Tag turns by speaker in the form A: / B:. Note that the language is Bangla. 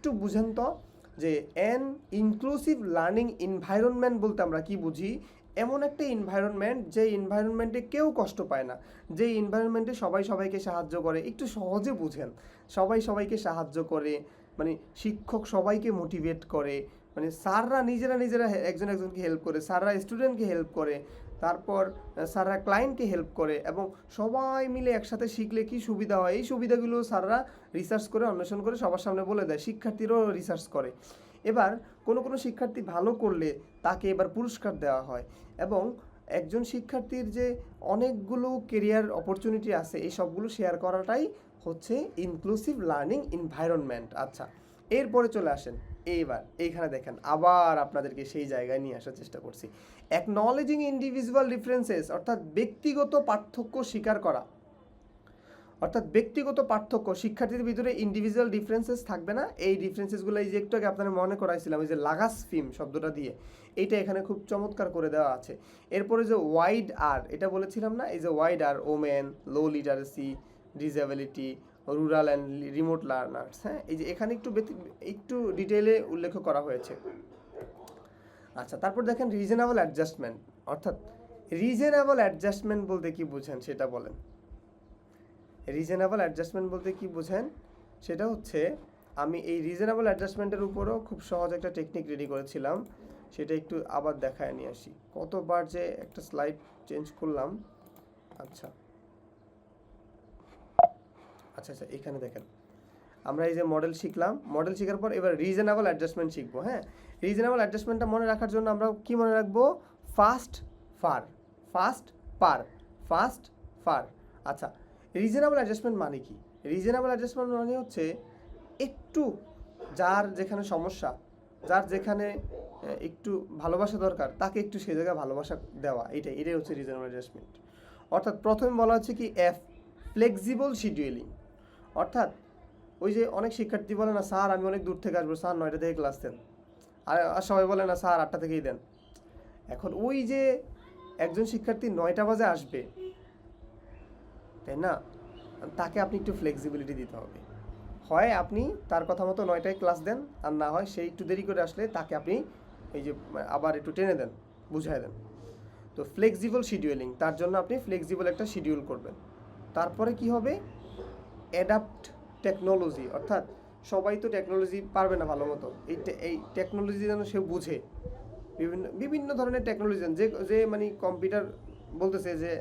A: একটু বুঝেন তো যে অ্যান ইনক্লুসিভ লার্নিং এনভায়রনমেন্ট বলতে আমরা কি বুঝি? এমন একটা এনভায়রনমেন্ট যে এনভায়রনমেন্টে কেউ কষ্ট পায় না, যে এনভায়রনমেন্টে সবাই সবাইকে সাহায্য করে। একটু সহজে বুঝেন, সবাই সবাইকে সাহায্য করে, মানে শিক্ষক সবাইকে মোটিভেট করে, মানে স্যাররা নিজেরা নিজেরা একজন একজনকে হেল্প করে, স্যাররা স্টুডেন্টকে হেল্প করে, তারপর স্যাররা ক্লায়েন্টকে হেল্প করে, এবং সবাই মিলে একসাথে শিখলে কি সুবিধা হয় এই সুবিধাগুলো স্যাররা রিসার্চ করে অন্বেষণ করে সবার সামনে বলে দেয়, শিক্ষার্থীরাও রিসার্চ করে। এবার কোনো কোনো শিক্ষার্থী ভালো করলে তাকে এবার পুরস্কার দেওয়া হয়, এবং একজন শিক্ষার্থীর যে অনেকগুলো কেরিয়ার অপরচুনিটি আছে এই সবগুলো শেয়ার করাটাই হচ্ছে ইনক্লুসিভ লার্নিং এনভায়রনমেন্ট। আচ্ছা, এরপরে চলে আসেন, এইবার এইখানে দেখেন আবার আপনাদেরকে সেই জায়গায় নিয়ে আসার চেষ্টা করছি। অ্যাকনলেজিং ইন্ডিভিজুয়াল ডিফারেন্সেস, অর্থাৎ ব্যক্তিগত পার্থক্য স্বীকার করা। অর্থাৎ ব্যক্তিগত পার্থক্য, শিক্ষার্থীদের ভিতরে ইন্ডিভিজুয়াল ডিফারেন্সেস থাকবে না। এই ডিফারেন্সেসগুলো এই যে একটু আগে আপনারা মনে করাইছিলাম, এই যে লাগাস ফিম শব্দটা দিয়ে, এইটা এখানে খুব চমৎকার করে দেওয়া আছে। এরপরে যে ওয়াইড আর, এটা বলেছিলাম না, এই যে wider, women, low literacy, disability, rural and remote learners, হ্যাঁ, এই যে এখানে একটু ডিটেইলে উল্লেখ করা হয়েছে। আচ্ছা, তারপর দেখেন রিজনেবল অ্যাডজাস্টমেন্ট, অর্থাৎ রিজনেবল অ্যাডজাস্টমেন্ট বলতে কি বুঝেন সেটা বলেন। রিজনেবল অ্যাডজাস্টমেন্ট বলতে কি বোঝেন সেটা হচ্ছে, আমি এই রিজনেবল অ্যাডজাস্টমেন্টের উপরও খুব সহজ একটা টেকনিক রেডি করেছিলাম, সেটা একটু আবার দেখায় নিয়ে আসি। কতবার যে একটা স্লাইড চেঞ্জ করলাম। আচ্ছা আচ্ছা আচ্ছা, এখানে দেখেন আমরা এই যে মডেল শিখলাম, মডেল শেখার পর এবার রিজনেবল অ্যাডজাস্টমেন্ট শিখবো। হ্যাঁ, রিজনেবল অ্যাডজাস্টমেন্টটা মনে রাখার জন্য আমরা কি মনে রাখবো? ফাস্ট ফার, ফাস্ট পার, ফাস্ট ফার। আচ্ছা, রিজনেবল অ্যাডজাস্টমেন্ট মানে কি? রিজনেবল অ্যাডজাস্টমেন্ট মানে হচ্ছে একটু, যার যেখানে সমস্যা, যার যেখানে একটু ভালোবাসা দরকার, তাকে একটু সে জায়গায় ভালোবাসা দেওয়া, এটাই হচ্ছে রিজনেবল অ্যাডজাস্টমেন্ট। অর্থাৎ প্রথমে বলা হচ্ছে কি ফ্লেক্সিবল শিডিউলিং, অর্থাৎ ওই যে অনেক শিক্ষার্থী বলে না, স্যার আমি অনেক দূর থেকে আসবো, স্যার 9টা থেকে ক্লাস দেন, আর সবাই বলে না স্যার 8টা থেকেই দেন। এখন ওই যে একজন শিক্ষার্থী 9টা বাজে আসবে, তাই না, তাকে আপনি একটু ফ্লেক্সিবিলিটি দিতে হবে। হয় আপনি তার কথা মতো 9টায় ক্লাস দেন, আর না হয় সেই একটু দেরি করে আসলে তাকে আপনি এই যে আবার একটু টেনে দেন, বুঝাই দেন। তো ফ্লেক্সিবল শিডিউলিং, তার জন্য আপনি ফ্লেক্সিবল একটা শিডিউল করবেন। তারপরে কি হবে? অ্যাডাপ্ট টেকনোলজি, অর্থাৎ সবাই তো টেকনোলজি পারবে না ভালো মতো, এই টেকনোলজি যেন সে বুঝে, বিভিন্ন বিভিন্ন ধরনের টেকনোলজি, যে যে মানে কম্পিউটার বলতেছে যে